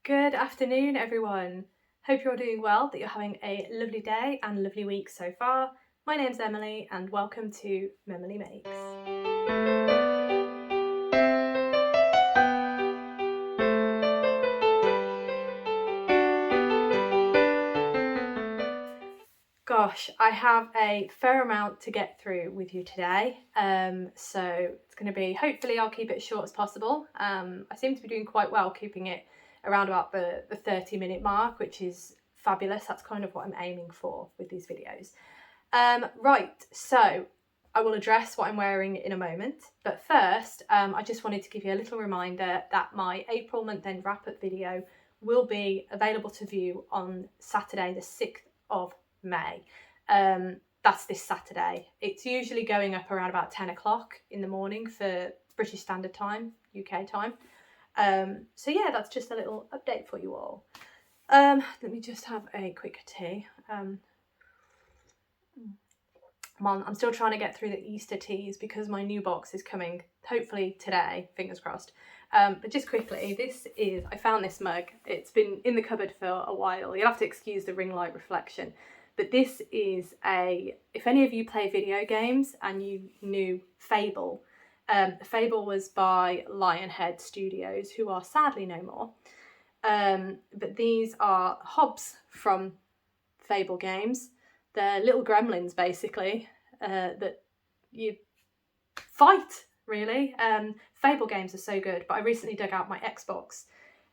Good afternoon, everyone. Hope you're all doing well, that you're having a lovely day and lovely week so far. My name's Emily and welcome to MemilyMakes. Gosh, I have a fair amount to get through with you today, so it's going to be, hopefully I'll keep it as short as possible. I seem to be doing quite well keeping it around about the 30-minute mark, which is fabulous. That's kind of what I'm aiming for with these videos. Right, so I will address what I'm wearing in a moment, but first I just wanted to give you a little reminder that my April month-end wrap-up video will be available to view on Saturday the 6th of May. That's this Saturday. It's usually going up around about 10 o'clock in the morning for British Standard Time, UK time. So yeah, that's just a little update for you all. Let me just have a quick tea. I'm still trying to get through the Easter teas because my new box is coming hopefully today, fingers crossed. But just quickly, I found this mug. It's been in the cupboard for a while. You'll have to excuse the ring light reflection. But this is if any of you play video games and you knew Fable, Fable was by Lionhead Studios, who are sadly no more. But these are hobs from Fable games. They're little gremlins, basically, that you fight, really. Fable games are so good, but I recently dug out my Xbox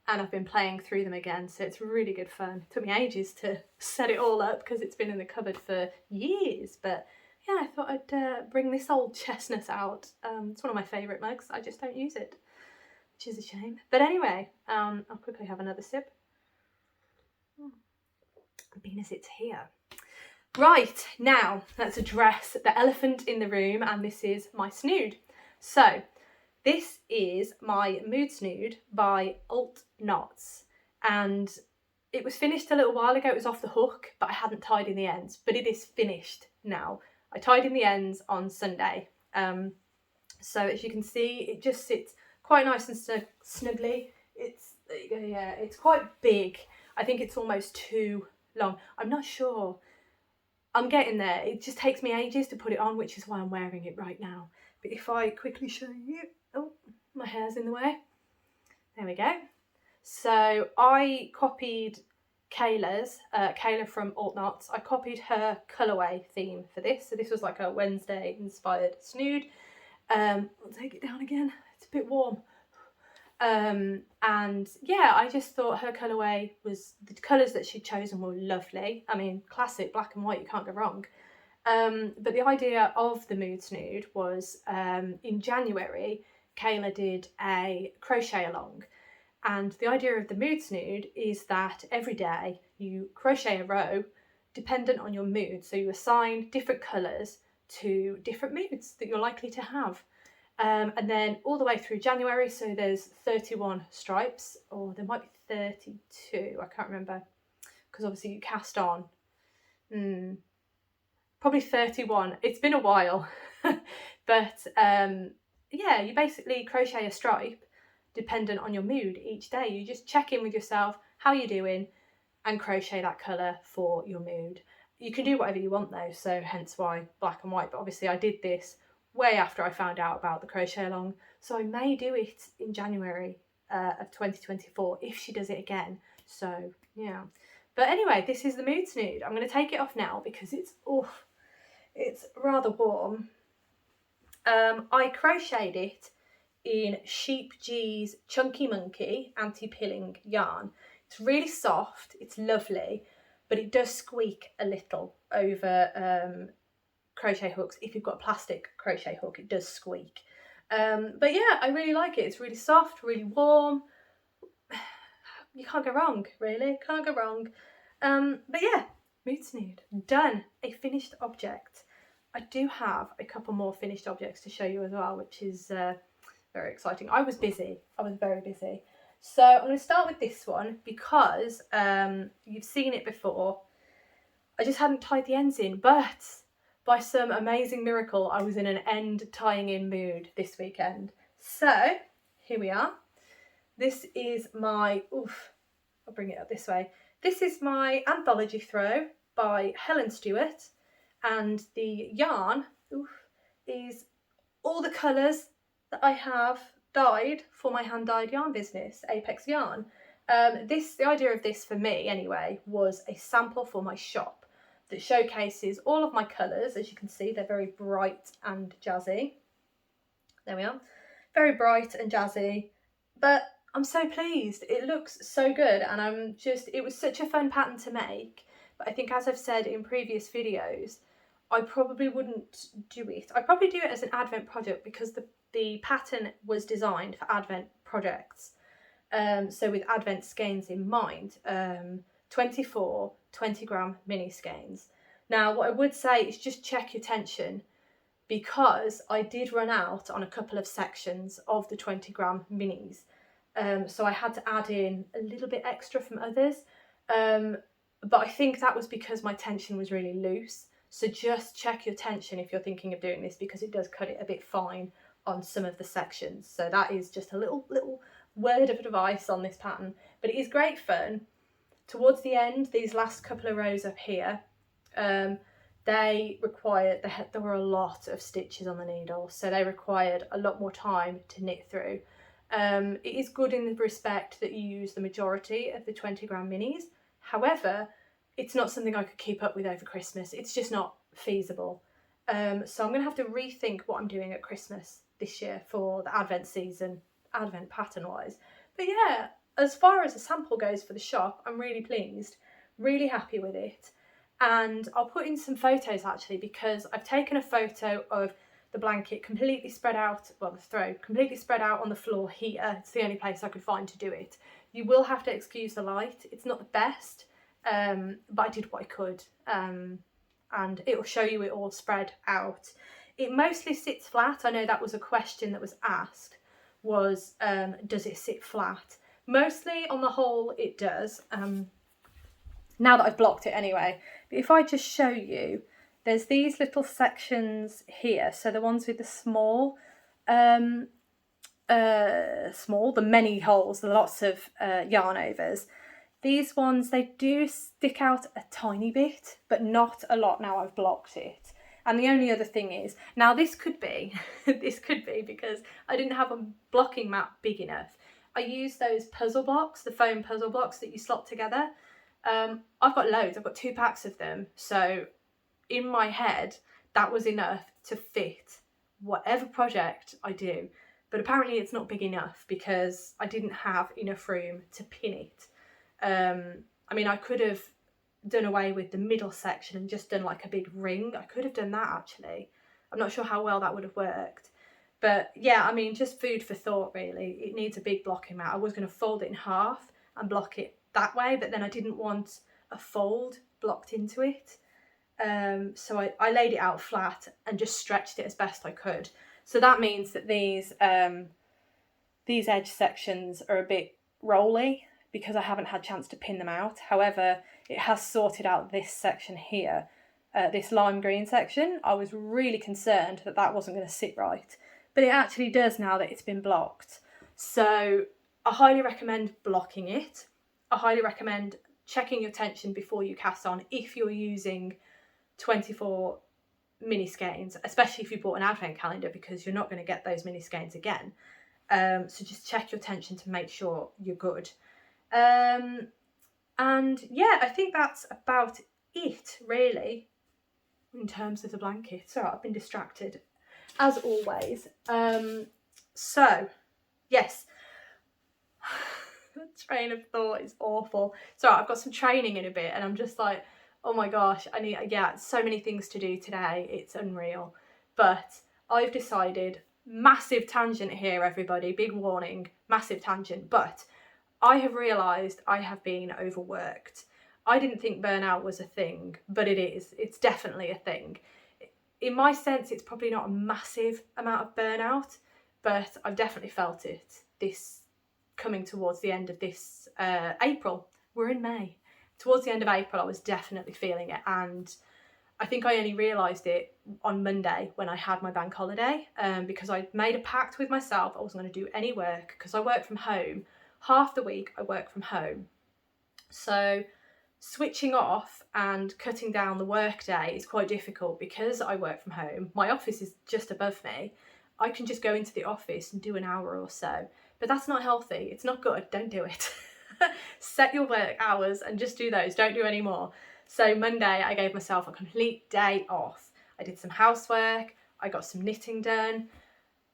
and I've been playing through them again, so it's really good fun. It took me ages to set it all up because it's been in the cupboard for years, but yeah, I thought I'd bring this old chestnut out. It's one of my favourite mugs. I just don't use it, which is a shame. But anyway, I'll quickly have another sip. Being as it's here. Right, now let's address the elephant in the room, and this is my Snood. So this is my Mood Snood by Alt Knots, and it was finished a little while ago. It was off the hook, but I hadn't tied in the ends, but it is finished now. I tied in the ends on Sunday. So as you can see, it just sits quite nice and snugly. There you go, yeah, it's quite big. I think it's almost too long. I'm not sure. I'm getting there. It just takes me ages to put it on, which is why I'm wearing it right now. But if I quickly show you, oh, my hair's in the way. There we go. So I copied Kayla from Alt Knots. I copied her colourway theme for this. So this was like a Wednesday inspired Snood. I'll take it down again. It's a bit warm. And yeah, I just thought her colourway was, the colours that she'd chosen were lovely. I mean, classic black and white, you can't go wrong. But the idea of the Mood Snood was in January, Kayla did a crochet along. And the idea of the Mood Snood is that every day you crochet a row dependent on your mood. So you assign different colours to different moods that you're likely to have. And then all the way through January, so there's 31 stripes, or there might be 32, I can't remember, because obviously you cast on. Probably 31. It's been a while. But yeah, you basically crochet a stripe dependent on your mood each day. You just check in with yourself, how you're doing, and crochet that colour for your mood. You can do whatever you want though, so hence why black and white, but obviously I did this way after I found out about the crochet along, so I may do it in January of 2024 if she does it again. So yeah, but anyway, this is the Mood Snood. I'm going to take it off now because it's rather warm. I crocheted it in Sheep G's Chunky Monkey anti-pilling yarn. It's really soft, it's lovely, but it does squeak a little over crochet hooks. If you've got a plastic crochet hook, it does squeak. But yeah, I really like it. It's really soft, really warm. You can't go wrong, really. Can't go wrong. But yeah, Mood Snood, done. A finished object. I do have a couple more finished objects to show you as well, which is very exciting. I was busy. I was very busy. So I'm going to start with this one because you've seen it before. I just hadn't tied the ends in, but by some amazing miracle, I was in an end tying in mood this weekend. So here we are. This is my I'll bring it up this way. This is my Anthology Throw by Helen Stewart, and the yarn is all the colours that I have dyed for my hand-dyed yarn business, Apex Yarn. The idea of this for me anyway was a sample for my shop that showcases all of my colours. As you can see, they're very bright and jazzy. There we are. Very bright and jazzy, but I'm so pleased. It looks so good, and it was such a fun pattern to make. But I think, as I've said in previous videos, I probably wouldn't do it. I'd probably do it as an Advent project because the pattern was designed for Advent projects. So with Advent skeins in mind, 24 20-gram mini skeins. Now, what I would say is just check your tension, because I did run out on a couple of sections of the 20-gram minis. So I had to add in a little bit extra from others. But I think that was because my tension was really loose. So just check your tension if you're thinking of doing this, because it does cut it a bit fine on some of the sections. So that is just a little word of advice on this pattern. But it is great fun. Towards the end, these last couple of rows up here, there were a lot of stitches on the needle, so they required a lot more time to knit through. It is good in the respect that you use the majority of the 20-gram minis. However, it's not something I could keep up with over Christmas. It's just not feasible. So I'm going to have to rethink what I'm doing at Christmas this year for the Advent season, Advent pattern wise. But yeah, as far as a sample goes for the shop, I'm really pleased, really happy with it. And I'll put in some photos actually, because I've taken a photo of the blanket completely spread out, well, the throw completely spread out on the floor here. It's the only place I could find to do it. You will have to excuse the light. It's not the best, but I did what I could. And it will show you it all spread out. It mostly sits flat. I know that was a question that was asked, was does it sit flat? Mostly on the whole it does. Now that I've blocked it anyway. But if I just show you, there's these little sections here. So the ones with the the many holes, the lots of yarn overs. These ones, they do stick out a tiny bit, but not a lot now I've blocked it. And the only other thing is, now this could be, because I didn't have a blocking mat big enough. I used those puzzle blocks, the foam puzzle blocks that you slot together. I've got loads, I've got 2 packs of them. So in my head, that was enough to fit whatever project I do. But apparently it's not big enough because I didn't have enough room to pin it. I mean, I could have done away with the middle section and just done like a big ring. I could have done that actually. I'm not sure how well that would have worked. But yeah, I mean, just food for thought really. It needs a big blocking mat. I was going to fold it in half and block it that way, but then I didn't want a fold blocked into it. So I laid it out flat and just stretched it as best I could. So that means that these edge sections are a bit rolly because I haven't had a chance to pin them out. However, it has sorted out this section here, this lime green section. I was really concerned that that wasn't going to sit right, but it actually does now that it's been blocked. So I highly recommend blocking it. I highly recommend checking your tension before you cast on if you're using 24 mini skeins, especially if you bought an advent calendar, because you're not going to get those mini skeins again. So just check your tension to make sure you're good. And yeah, I think that's about it really in terms of the blanket. Sorry, I've been distracted as always. So yes, the train of thought is awful. So I've got some training in a bit and I'm just like, oh my gosh, so many things to do today. It's unreal. But I've decided, massive tangent here everybody, big warning, massive tangent, but I have realised I have been overworked. I didn't think burnout was a thing, but it is. It's definitely a thing. In my sense, it's probably not a massive amount of burnout, but I've definitely felt it this coming towards the end of this April. We're in May. Towards the end of April, I was definitely feeling it, and I think I only realised it on Monday when I had my bank holiday, because I made a pact with myself I wasn't going to do any work because I work from home. Half the week I work from home, So switching off and cutting down the work day is quite difficult because I work from home. My office is just above me. I can just go into the office and do an hour or so, but that's not healthy. It's not good. Don't do it. Set your work hours and just do those. Don't do any more. So Monday, I gave myself a complete day off. I did some housework. I got some knitting done.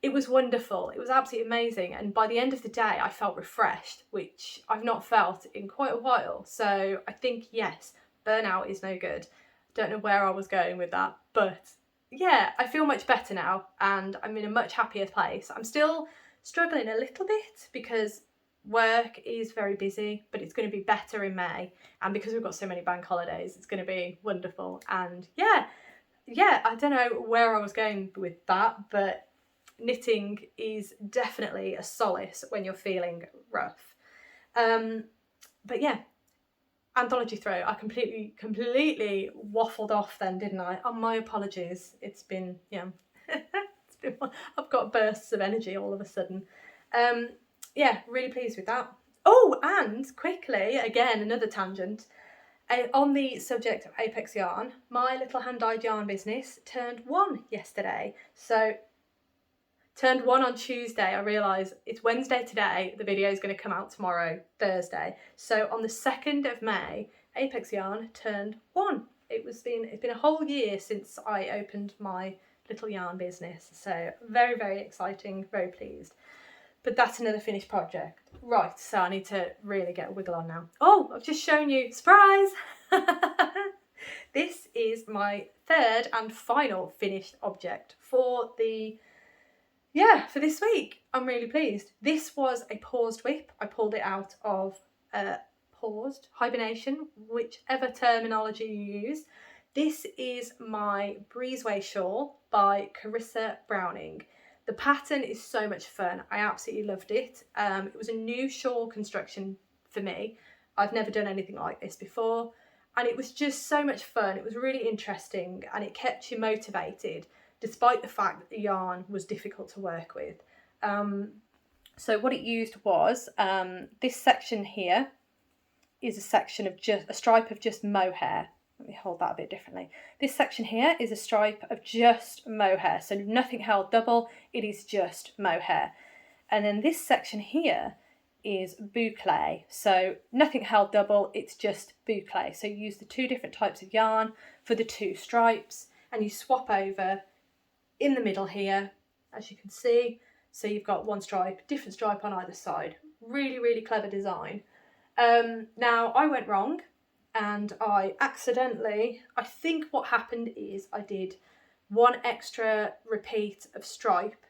It was wonderful. It was absolutely amazing. And by the end of the day, I felt refreshed, which I've not felt in quite a while. So I think, yes, burnout is no good. Don't know where I was going with that, but yeah, I feel much better now and I'm in a much happier place. I'm still struggling a little bit because work is very busy, but it's going to be better in May. And because we've got so many bank holidays, it's going to be wonderful. And yeah, I don't know where I was going with that, but knitting is definitely a solace when you're feeling rough. But yeah, Anthology Throw. I completely waffled off then, didn't I? Oh, my apologies. It's been, I've got bursts of energy all of a sudden. Yeah, really pleased with that. Oh, and quickly, again, another tangent. On the subject of Apex Yarn, my little hand-dyed yarn business turned 1 yesterday. So turned 1 on Tuesday. I realise it's Wednesday today. The video is going to come out tomorrow, Thursday. So on the 2nd of May, Apex Yarn turned 1. It's been a whole year since I opened my little yarn business. So very, very exciting, very pleased. But that's another finished project. Right, so I need to really get a wiggle on now. Oh, I've just shown you, surprise! This is my 3rd and final finished object for this week. I'm really pleased. This was a paused whip. I pulled it out of paused, hibernation, whichever terminology you use. This is my Breezeway Shawl by Carissa Browning. The pattern is so much fun. I absolutely loved it. It was a new shawl construction for me. I've never done anything like this before. And it was just so much fun. It was really interesting and it kept you motivated despite the fact that the yarn was difficult to work with. So what it used was, this section here is a section of just a stripe of just mohair. Let me hold that a bit differently. This section here is a stripe of just mohair, so nothing held double, it is just mohair. And then this section here is boucle, so nothing held double, it's just boucle. So you use the 2 different types of yarn for the 2 stripes and you swap over in the middle here, as you can see. So you've got one stripe, different stripe on either side. Really, really clever design. Now I went wrong and I think what happened is I did 1 extra repeat of stripe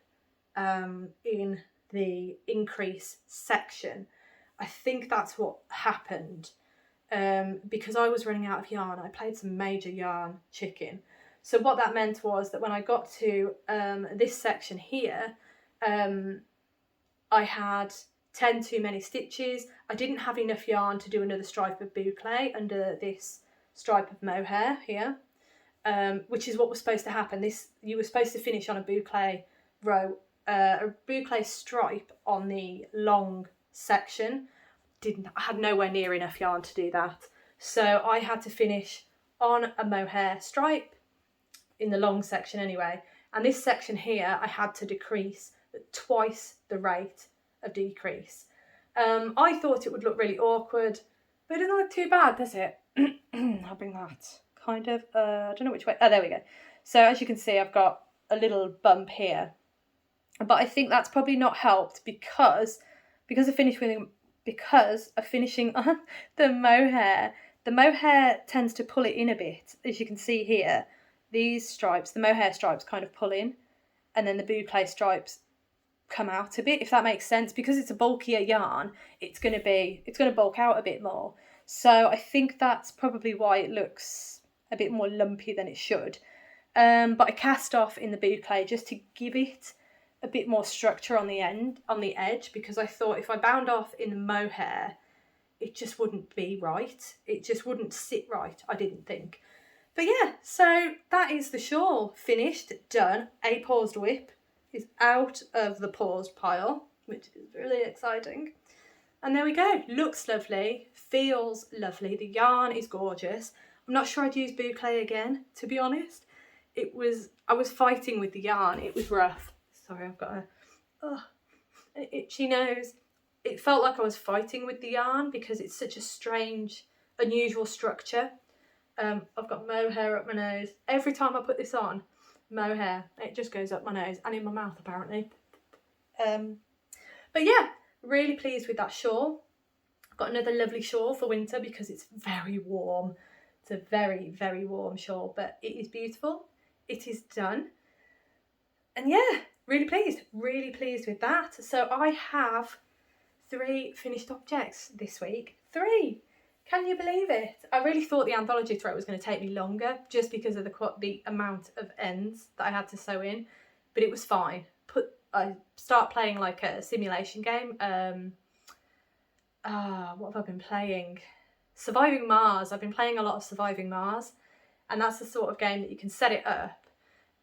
in the increase section. I think that's what happened because I was running out of yarn. I played some major yarn chicken. So what that meant was that when I got to this section here, I had 10 too many stitches. I didn't have enough yarn to do another stripe of boucle under this stripe of mohair here, which is what was supposed to happen. You were supposed to finish on a boucle row, a boucle stripe on the long section. I had nowhere near enough yarn to do that. So I had to finish on a mohair stripe in the long section anyway. And this section here, I had to decrease at twice the rate of decrease. I thought it would look really awkward, but it doesn't look too bad, does it? I'll bring that kind of, I don't know which way. Oh, there we go. So as you can see, I've got a little bump here, but I think that's probably not helped because of finishing on the mohair. The mohair tends to pull it in a bit, as you can see here. These stripes, the mohair stripes, kind of pull in, and then the boucle stripes come out a bit, if that makes sense. Because it's a bulkier yarn, it's going to bulk out a bit more. So I think that's probably why it looks a bit more lumpy than it should. But I cast off in the boucle just to give it a bit more structure on the edge, because I thought if I bound off in the mohair, it just wouldn't be right. It just wouldn't sit right, I didn't think. But yeah, so that is the shawl, finished, done. A paused whip is out of the paused pile, which is really exciting. And there we go. Looks lovely, feels lovely. The yarn is gorgeous. I'm not sure I'd use boucle again, to be honest. I was fighting with the yarn. It was rough. Sorry, I've got an itchy nose. It felt like I was fighting with the yarn because it's such a strange, unusual structure. I've got mohair up my nose. Every time I put this on, mohair, it just goes up my nose and in my mouth apparently. But yeah, really pleased with that shawl. I've got another lovely shawl for winter because it's very warm. It's a very, very warm shawl, but it is beautiful. It is done. And yeah, really pleased with that. So I have 3 finished objects this week. 3! Can you believe it? I really thought the Anthology Throw was going to take me longer just because of the amount of ends that I had to sew in, but it was fine. I start playing like a simulation game. What have I been playing? Surviving Mars. I've been playing a lot of Surviving Mars, and that's the sort of game that you can set it up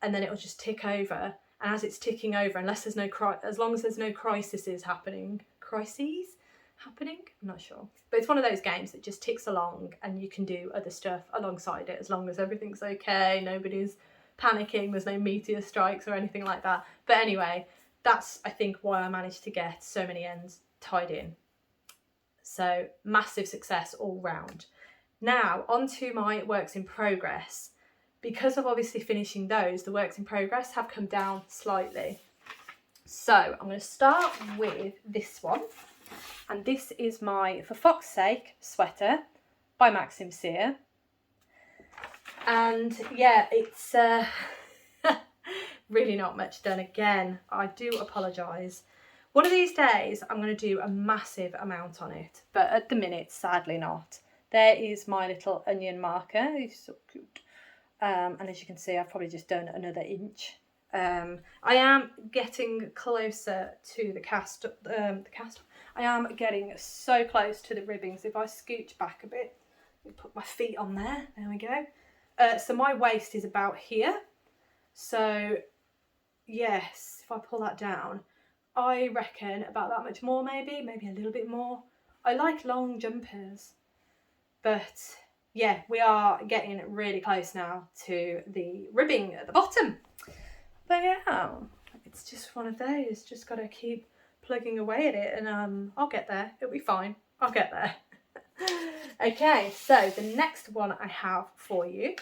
and then it will just tick over, and as it's ticking over, as long as there's no crises happening, I'm not sure, but it's one of those games that just ticks along and you can do other stuff alongside it as long as everything's okay, nobody's panicking, there's no meteor strikes or anything like that. But anyway, that's I think why I managed to get so many ends tied in. So massive success all round. Now on to my works in progress. Because of obviously finishing those, the works in progress have come down slightly. So I'm going to start with this one. And this is my For Fox's Sake sweater by Maxim Sear. And yeah, it's really not much done again. I do apologise. One of these days I'm going to do a massive amount on it, but at the minute, sadly not. There is my little onion marker. He's so cute. And as you can see, I've probably just done another inch. I am getting closer to the cast. I am getting so close to the ribbings. If I scooch back a bit, put my feet on there. There we go. So my waist is about here. So yes, if I pull that down, I reckon about that much more, maybe a little bit more. I like long jumpers, but yeah, we are getting really close now to the ribbing at the bottom. But yeah, it's just one of those. Just got to keep plugging away at it, and I'll get there. It'll be fine. I'll get there. Okay, so the next one I have for you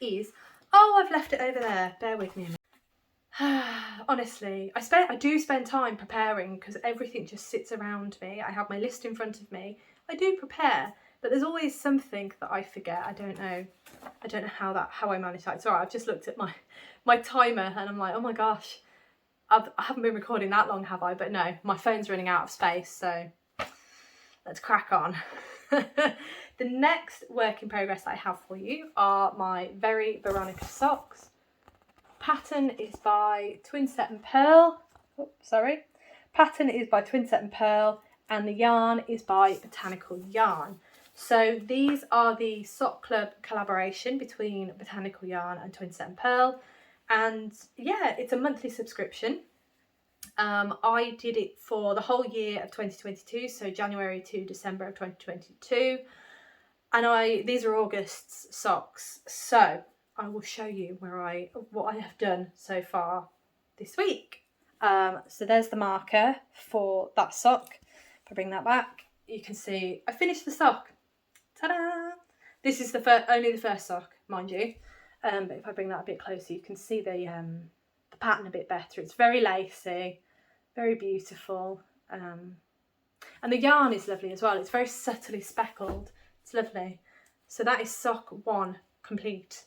is, I've left it over there. Bear with me a minute. Honestly, I do spend time preparing because everything just sits around me. I have my list in front of me. I do prepare. But there's always something that I forget. I don't know how I manage that. It's alright, I've just looked at my timer and I'm like, oh my gosh, I haven't been recording that long, have I? But no, my phone's running out of space, so let's crack on. The next work in progress I have for you are my very Veronica Socks. Pattern is by Twinset and Pearl. Pattern is by Twinset and Pearl, and the yarn is by Botanical Yarn. So these are the sock club collaboration between Botanical Yarn and Twinset and Pearl. And yeah, it's a monthly subscription. I did it for the whole year of 2022, so January to December of 2022. And these are August's socks. So I will show you what I have done so far this week. So there's the marker for that sock. If I bring that back, you can see I finished the sock. Ta-da! This is only the first sock, mind you. But if I bring that a bit closer, you can see the pattern a bit better. It's very lacy, very beautiful. And the yarn is lovely as well. It's very subtly speckled. It's lovely. So that is sock 1 complete.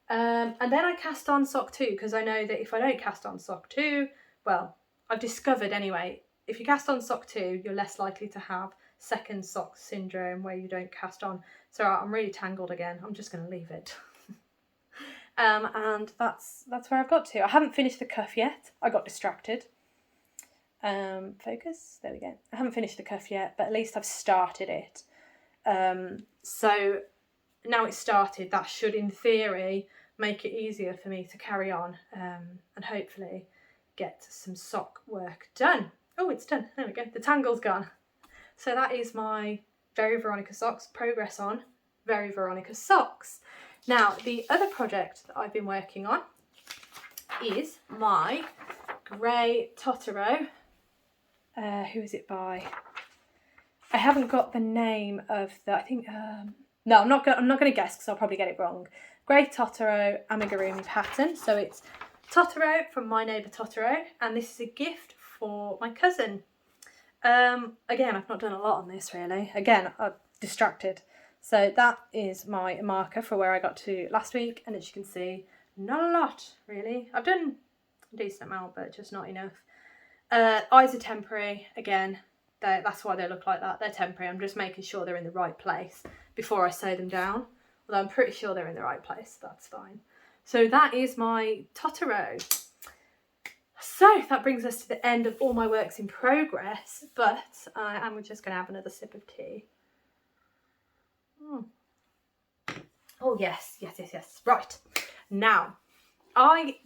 And then I cast on sock 2 because I know that if I don't cast on sock 2, well, I've discovered anyway, if you cast on sock 2, you're less likely to have second sock syndrome where you don't cast on. So I'm really tangled again. I'm just going to leave it. And that's where I've got to. I haven't finished the cuff yet. I got distracted. Focus. There we go. I haven't finished the cuff yet, but at least I've started it. So now it's started, that should in theory make it easier for me to carry on and hopefully get some sock work done. Oh, it's done. There we go. The tangle's gone. So that is my Very Veronica Socks, progress on Very Veronica Socks. Now, the other project that I've been working on is my grey Totoro. Who is it by? I haven't got the name of the, I think, no, I'm not going to guess because I'll probably get it wrong. Grey Totoro amigurumi pattern. So it's Totoro from My Neighbour Totoro, and this is a gift for my cousin. Again, I've not done a lot on this really. Again, I'm distracted. So that is my marker for where I got to last week, and as you can see, not a lot really. I've done a decent amount, but just not enough. Eyes are temporary. Again, that's why they look like that. They're temporary. I'm just making sure they're in the right place before I sew them down. Although I'm pretty sure they're in the right place, so that's fine. So that is my Totoro. So that brings us to the end of all my works in progress, but I am just going to have another sip of tea. Oh yes. Right, now I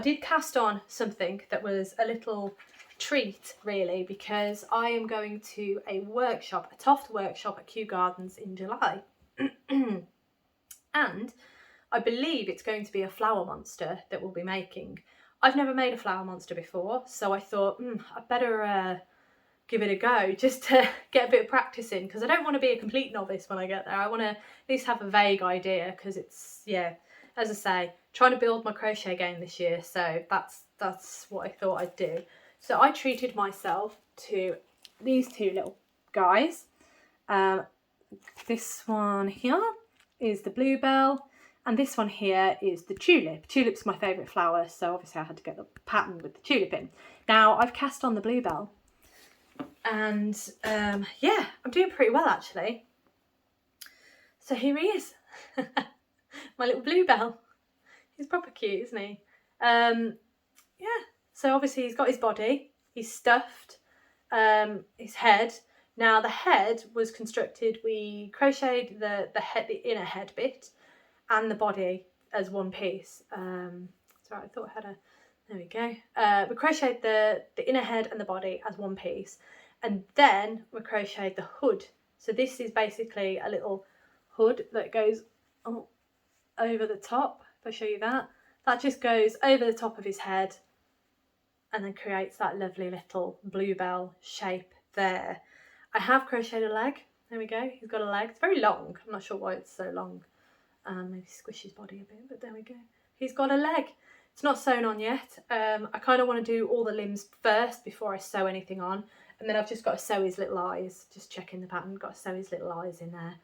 did cast on something that was a little treat really, because I am going to a workshop, a Toft workshop at Kew Gardens in July. And I believe it's going to be a flower monster that we'll be making. I've never made a flower monster before, so I thought I'd better give it a go just to get a bit of practice in, because I don't want to be a complete novice when I get there. I want to at least have a vague idea, because it's, yeah, as I say, trying to build my crochet game this year, so that's what I thought I'd do. So I treated myself to these two little guys. This one here is the bluebell, and this one here is the tulip. Tulip's my favourite flower, so obviously I had to get the pattern with the tulip in. Now I've cast on the bluebell, and yeah, I'm doing pretty well actually. So here he is, my little bluebell. He's proper cute, isn't he? Yeah, so obviously he's got his body, he's stuffed, his head. Now the head was constructed, we crocheted the inner head bit and the body as one piece. Sorry, I thought I had a, there we go. We crocheted the inner head and the body as one piece, and then we crocheted the hood. So this is basically a little hood that goes over the top. If I show you that, that just goes over the top of his head and then creates that lovely little bluebell shape there. I have crocheted a leg. There we go. He's got a leg. It's very long. I'm not sure why it's so long. Maybe squish his body a bit, but there we go. He's got a leg. It's not sewn on yet. I kind of want to do all the limbs first before I sew anything on. And then I've just got to sew his little eyes. Just checking the pattern. Got to sew his little eyes in there.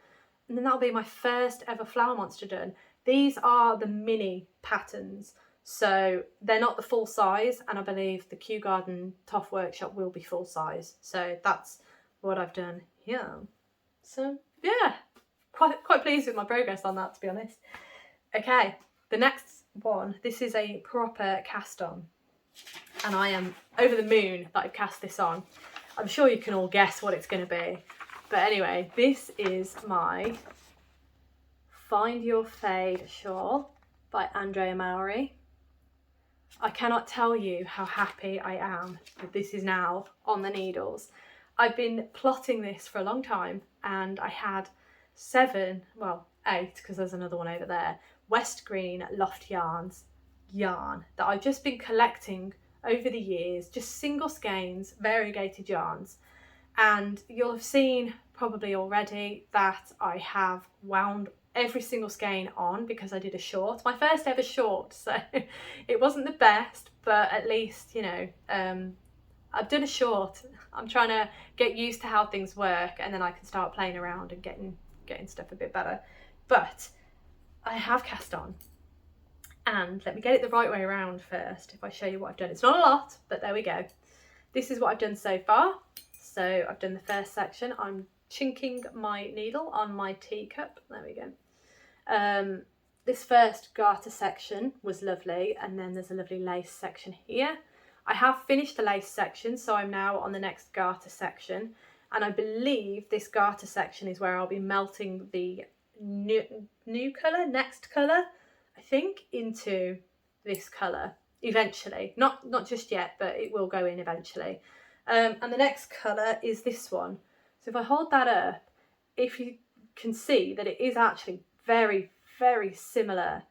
And then that'll be my first ever flower monster done. These are the mini patterns. So they're not the full size, and I believe the Kew Garden Toft workshop will be full size. So that's what I've done here. So yeah, quite pleased with my progress on that, to be honest. Okay, the next one, this is a proper cast on, and I am over the moon that I've cast this on. I'm sure you can all guess what it's going to be, but anyway, this is my Find Your Fade shawl by Andrea Mowry. I cannot tell you how happy I am that this is now on the needles. I've been plotting this for a long time, and I had 8, because there's another one over there, West Green Loft Yarns yarn that I've just been collecting over the years, just single skeins, variegated yarns. And you'll have seen probably already that I have wound every single skein on because I did a short, my first ever short, so it wasn't the best, but at least, you know, I've done a short. I'm trying to get used to how things work, and then I can start playing around and getting stuff a bit better. But I have cast on, and let me get it the right way around first. If I show you what I've done, it's not a lot, but there we go. This is what I've done so far. So I've done the first section. I'm chinking my needle on my teacup. There we go. This first garter section was lovely, and then there's a lovely lace section here. I have finished the lace section, so I'm now on the next garter section, and I believe this garter section is where I'll be melting the next colour, I think, into this colour eventually. Not just yet, but it will go in eventually. And the next colour is this one. So if I hold that up, if you can see that it is actually very, very similar,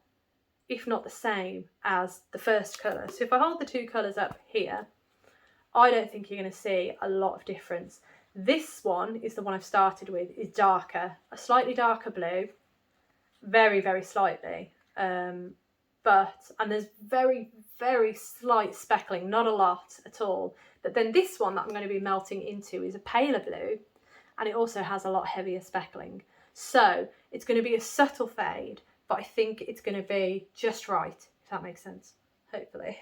if not the same as the first colour. So if I hold the two colours up here, I don't think you're going to see a lot of difference. This one is the one I've started with, is darker, a slightly darker blue, very, very slightly. And there's very, very slight speckling, not a lot at all. But then this one that I'm going to be melting into is a paler blue, and it also has a lot heavier speckling. So it's going to be a subtle fade, but I think it's going to be just right, if that makes sense, hopefully.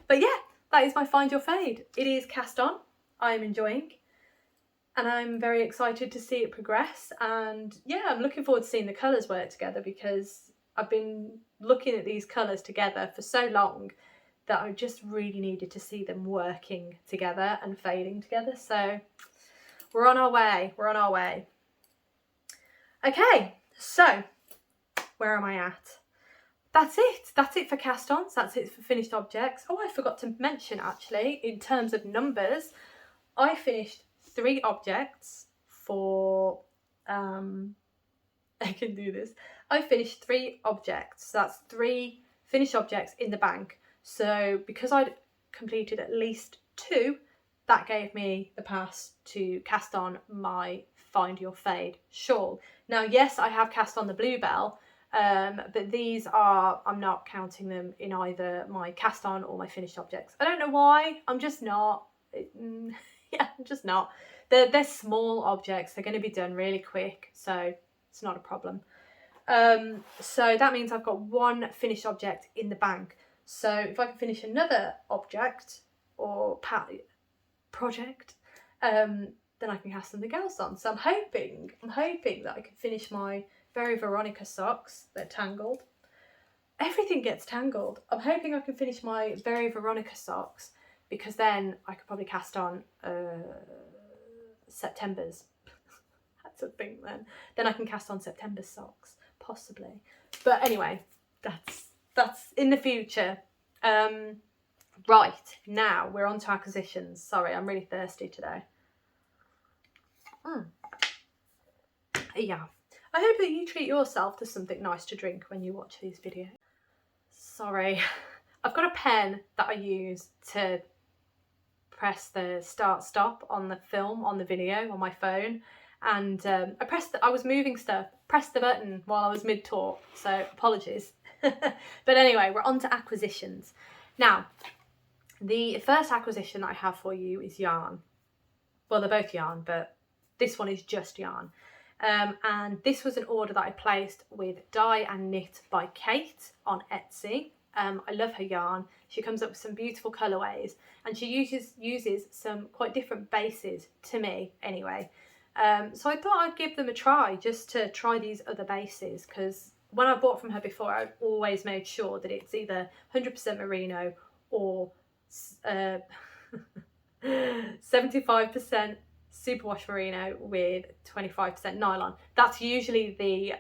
But yeah, that is my Find Your Fade. It is cast on, I am enjoying, and I'm very excited to see it progress. And yeah, I'm looking forward to seeing the colours work together, because I've been looking at these colours together for so long that I just really needed to see them working together and fading together. So we're on our way, we're on our way. Okay, so where am I at? That's it for cast-ons, that's it for finished objects. Oh, I forgot to mention actually, in terms of numbers, I finished 3 objects for, I can do this. I finished 3 objects, so that's 3 finished objects in the bank. So because I'd completed at least 2, that gave me the pass to cast on my Find Your Fade shawl. Now, yes, I have cast on the bluebell, but these are, I'm not counting them in either my cast on or my finished objects. I don't know why, I'm just not. Yeah, I'm just not. They're small objects, they're going to be done really quick, so it's not a problem. So that means I've got 1 finished object in the bank. So if I can finish another object or project, then I can cast something else on. So I'm hoping that I can finish my Very Veronica Socks. They're tangled. Everything gets tangled. I'm hoping I can finish my Very Veronica Socks, because then I could probably cast on September's. That's a thing then. Then I can cast on September's socks, possibly. But anyway, that's in the future. Right, now we're on to acquisitions. Sorry, I'm really thirsty today. Yeah. I hope that you treat yourself to something nice to drink when you watch these videos. Sorry, I've got a pen that I use to press the stop on the film, on the video, on my phone, and I was moving stuff, pressed the button while I was mid-talk, so apologies. But anyway, we're on to acquisitions. Now, the first acquisition that I have for you is yarn. Well, they're both yarn, but this one is just yarn. And this was an order that I placed with Dye and Knit by Kate on Etsy. I love her yarn. She comes up with some beautiful colourways, and she uses some quite different bases, to me anyway. So I thought I'd give them a try, just to try these other bases, because when I bought from her before, I always made sure that it's either 100% merino or 75% superwash merino with 25% nylon. That's usually the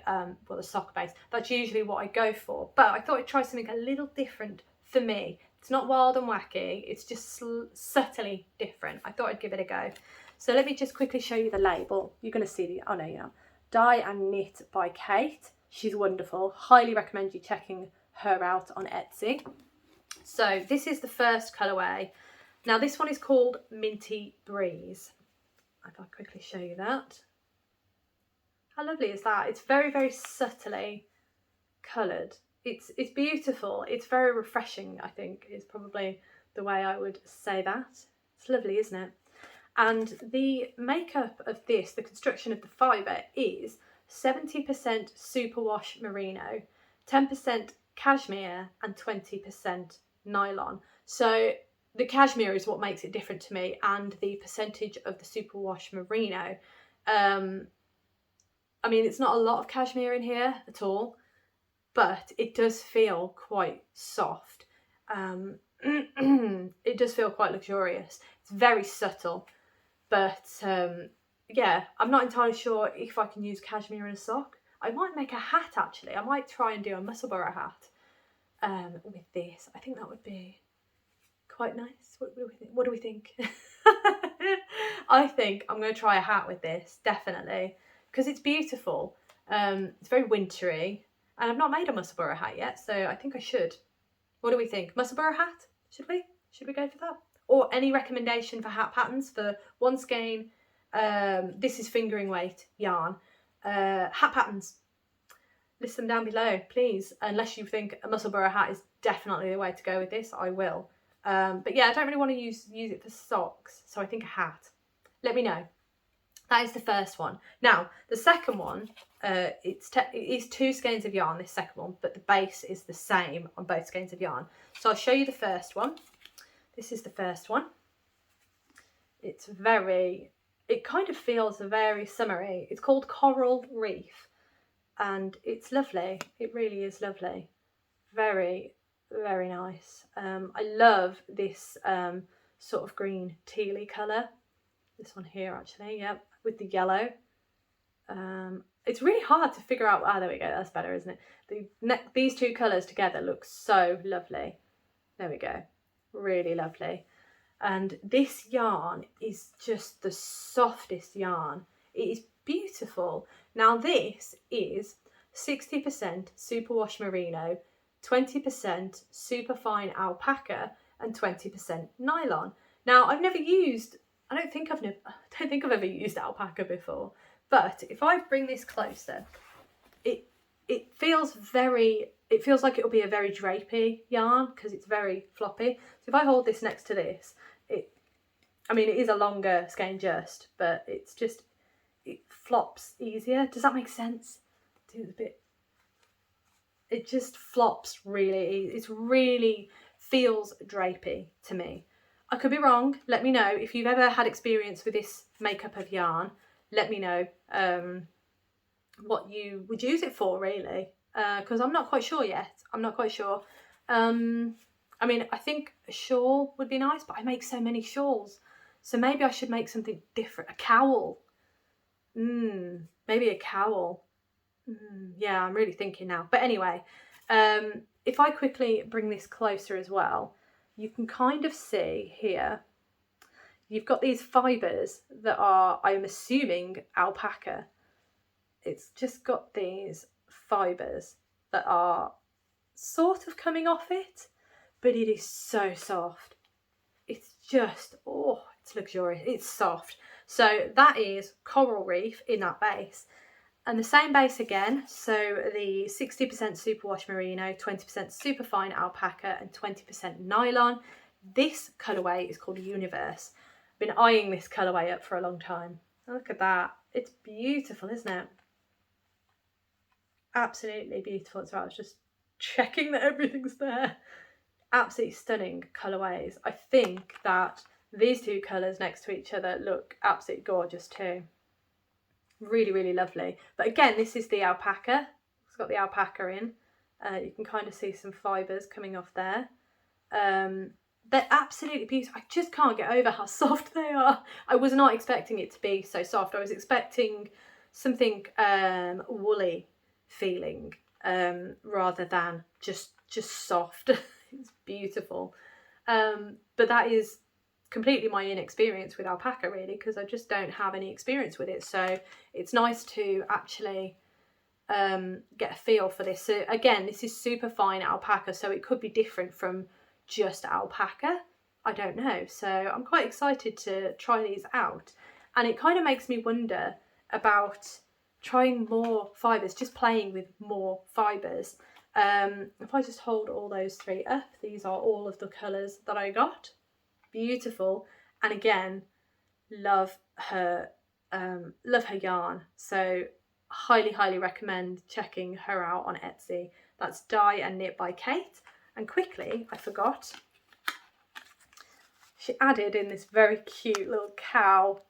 sock base. That's usually what I go for. But I thought I'd try something a little different for me. It's not wild and wacky, it's just subtly different. I thought I'd give it a go. So let me just quickly show you the label. You're going to see the, oh no, yeah. Dye and Knit by Kate. She's wonderful. Highly recommend you checking her out on Etsy. So this is the first colourway. Now this one is called Minty Breeze. If I quickly show you that. How lovely is that? It's very, very subtly coloured. It's beautiful. It's very refreshing, I think, is probably the way I would say that. It's lovely, isn't it? And the makeup of this, the construction of the fibre, is 70% superwash merino, 10% cashmere and 20% nylon. So the cashmere is what makes it different to me, and the percentage of the superwash merino. I mean, it's not a lot of cashmere in here at all, but it does feel quite soft. It does feel quite luxurious. It's very subtle, but yeah, I'm not entirely sure if I can use cashmere in a sock. I might make a hat actually. I might try and do a Musselburgh hat with this. I think that would be quite nice. What do we think? I think I'm going to try a hat with this, definitely, because it's beautiful. It's very wintry, and I've not made a Musselburgh hat yet, so I think I should. What do we think? Musselburgh hat? Should we? Should we go for that? Or any recommendation for hat patterns for one skein? This is fingering weight yarn. Hat patterns. List them down below, please. Unless you think a Musselburgh hat is definitely the way to go with this, I will. But yeah, I don't really want to use it for socks, so I think a hat. Let me know. That is the first one. Now, the second one, it is 2 skeins of yarn, this second one, but the base is the same on both skeins of yarn. So I'll show you the first one. This is the first one. It kind of feels very summery. It's called Coral Reef, and it's lovely. It really is lovely. Very, very nice. I love this sort of green tealy colour. This one here, actually, yep, with the yellow. It's really hard to figure out. There we go. That's better, isn't it? These 2 colours together look so lovely. There we go. Really lovely. And this yarn is just the softest yarn. It is beautiful. Now this is 60% superwash merino, 20% superfine alpaca, and 20% nylon. Now I've never used. I don't think I've ever used alpaca before. But if I bring this closer, it feels like it'll be a very drapey yarn because it's very floppy. So if I hold this next to this, it is a longer skein just, but it flops easier. Does that make sense? It just flops really. It really feels drapey to me. I could be wrong. Let me know if you've ever had experience with this makeup of yarn. Let me know what you would use it for, really, because I'm not quite sure yet. I'm not quite sure. I think a shawl would be nice, but I make so many shawls, so maybe I should make something different. A cowl. Maybe a cowl. Yeah, I'm really thinking now. But anyway, if I quickly bring this closer as well, you can kind of see here, you've got these fibres that are, I'm assuming, alpaca. It's just got these fibres that are sort of coming off it, but it is so soft. It's just, it's luxurious. It's soft. So that is Coral Reef in that base. And the same base again, so the 60% superwash merino, 20% superfine alpaca, and 20% nylon. This colourway is called Universe. I've been eyeing this colourway up for a long time. Look at that. It's beautiful, isn't it? Absolutely beautiful as well. I was just checking that everything's there. Absolutely stunning colourways. I think that these 2 colours next to each other look absolutely gorgeous too. Really, really lovely. But again, this is the alpaca. It's got the alpaca in. You can kind of see some fibres coming off there. They're absolutely beautiful. I just can't get over how soft they are. I was not expecting it to be so soft. I was expecting something woolly feeling rather than just soft. It's beautiful. But that is completely my inexperience with alpaca, really, because I just don't have any experience with it. So it's nice to actually get a feel for this. So again, this is super fine alpaca, so it could be different from just alpaca. I don't know. So I'm quite excited to try these out. And it kind of makes me wonder about trying more fibres, just playing with more fibres. If I just hold all those 3 up, these are all of the colours that I got. Beautiful. And again, love her yarn. So highly recommend checking her out on Etsy. That's Dye and Knit by Kate. And quickly, I forgot, she added in this very cute little cow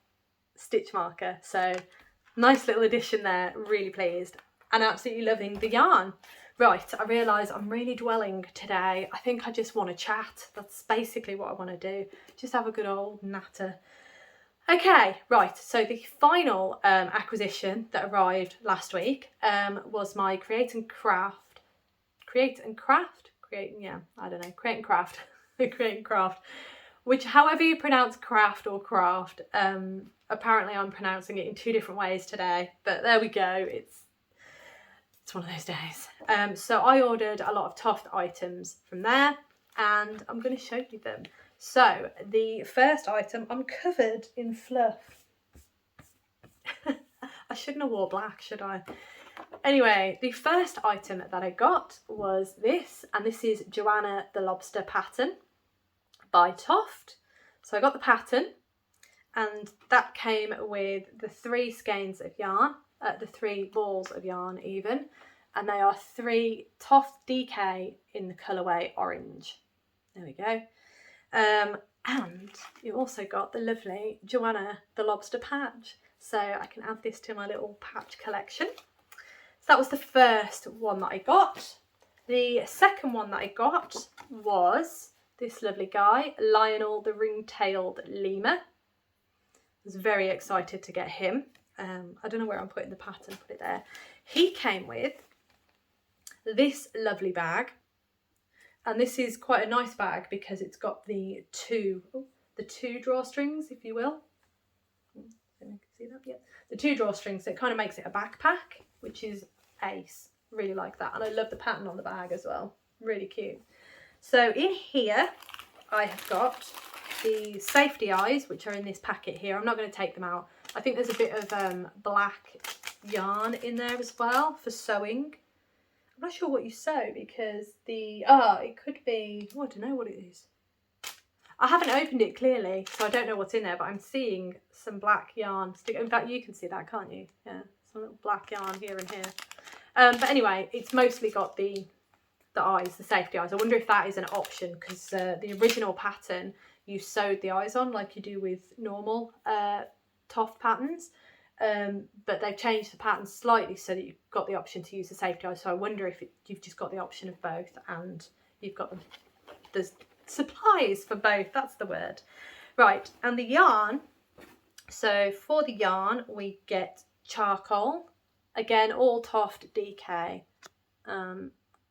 stitch marker. So nice little addition there. Really pleased and absolutely loving the yarn. Right, I realise I'm really dwelling today. I think I just want to chat. That's basically what I want to do. Just have a good old natter. Okay, right, so the final acquisition that arrived last week was my Create and Craft which however you pronounce craft or craft, apparently I'm pronouncing it in 2 different ways today, but there we go, it's one of those days. So I ordered a lot of Toft items from there, and I'm going to show you them. So the first item, I'm covered in fluff. I shouldn't have wore black, should I? Anyway, the first item that I got was this, and this is Joanna the Lobster pattern by Toft. So I got the pattern, and that came with the 3 skeins of yarn, the 3 balls of yarn even, and they are 3 Toft DK in the colourway orange. There we go. And you also got the lovely Joanna the Lobster patch, so I can add this to my little patch collection. So that was the first one that I got. The second one that I got was this lovely guy, Lionel the Ring-Tailed Lemur. I was very excited to get him. I don't know where I'm putting the pattern, put it there. He came with this lovely bag, and this is quite a nice bag because it's got the two drawstrings, if you will. You can see that, yeah. The 2 drawstrings, so it kind of makes it a backpack, which is ace. Really like that, and I love the pattern on the bag as well. Really cute. So in here, I have got the safety eyes, which are in this packet here. I'm not going to take them out. I think there's a bit of black yarn in there as well for sewing. I'm not sure what you sew because it could be, I don't know what it is. I haven't opened it clearly, so I don't know what's in there, but I'm seeing some black yarn. In fact, you can see that, can't you? Yeah, some little black yarn here and here. But anyway, it's mostly got the eyes, the safety eyes. I wonder if that is an option, because the original pattern, you sewed the eyes on like you do with normal Toft patterns. But they've changed the pattern slightly so that you've got the option to use the safety eyes. So I wonder if you've just got the option of both, and you've got the supplies for both, that's the word. Right, and the yarn, so for the yarn we get charcoal, again all Toft DK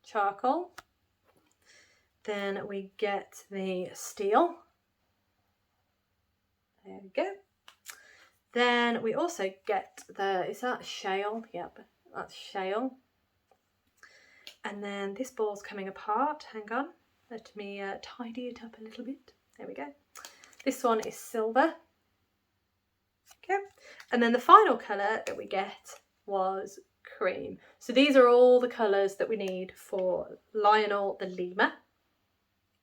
charcoal. Then we get the steel, there we go. Then we also get is that shale? Yep, that's shale. And then this ball's coming apart, hang on. Let me tidy it up a little bit. There we go. This one is silver. Okay. And then the final colour that we get was cream. So these are all the colours that we need for Lionel the Lemur.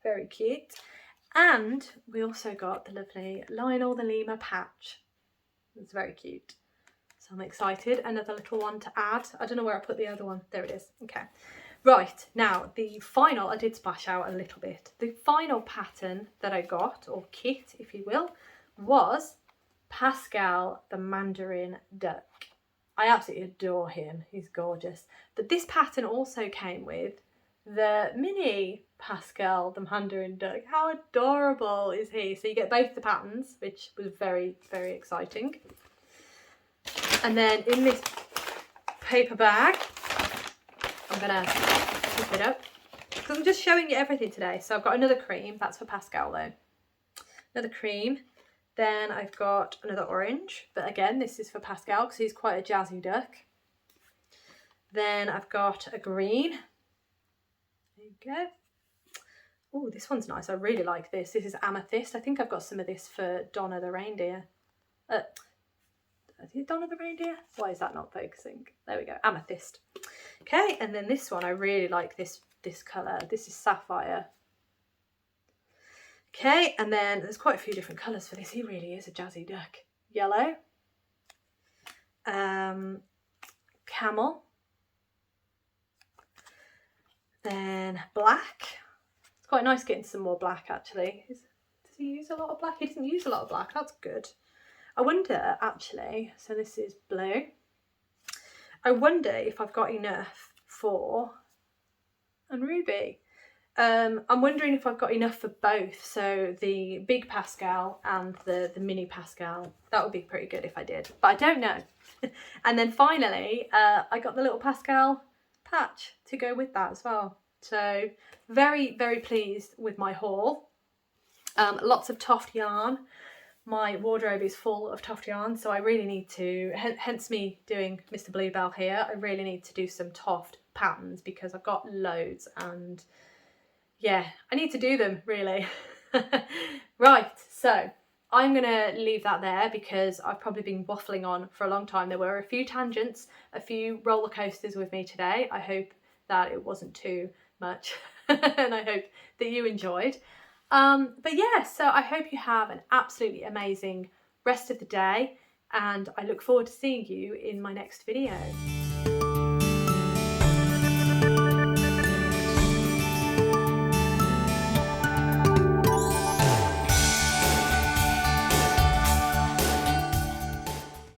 Very cute. And we also got the lovely Lionel the Lemur patch. It's very cute. So I'm excited. Another little one to add. I don't know where I put the other one. There it is. Okay. Right, now the final, I did splash out a little bit. The final pattern that I got, or kit if you will, was Pascal the Mandarin Duck. I absolutely adore him, he's gorgeous. But this pattern also came with the mini Pascal the Mandarin Duck. How adorable is he? So you get both the patterns, which was very, very exciting. And then in this paper bag, I'm going to keep it up because I'm just showing you everything today. So I've got another cream, that's for Pascal though. Another cream. Then I've got another orange, but again, this is for Pascal because he's quite a jazzy duck. Then I've got a green. There you go. Oh, this one's nice. I really like this. This is amethyst. I think I've got some of this for Donna the reindeer. Is it Donna the reindeer? Why is that not focusing? There we go, amethyst. Okay, and then this one, I really like this colour. This is sapphire. Okay, and then there's quite a few different colours for this. He really is a jazzy duck. Yellow. Camel. Then black. It's quite nice getting some more black actually. Does he use a lot of black? He doesn't use a lot of black, that's good. I wonder actually, so this is blue. I wonder if I've got enough for, and ruby. I'm wondering if I've got enough for both. So the big Pascal and the mini Pascal. That would be pretty good if I did, but I don't know. And then finally, I got the little Pascal patch to go with that as well. So very, very pleased with my haul. Lots of Toft yarn. My wardrobe is full of Toft yarn, so I really need to, hence me doing Mr. Bluebell here, I really need to do some Toft patterns because I've got loads and yeah, I need to do them really. Right, so I'm gonna leave that there because I've probably been waffling on for a long time. There were a few tangents, a few roller coasters with me today. I hope that it wasn't too much and I hope that you enjoyed. But yeah, so I hope you have an absolutely amazing rest of the day and I look forward to seeing you in my next video.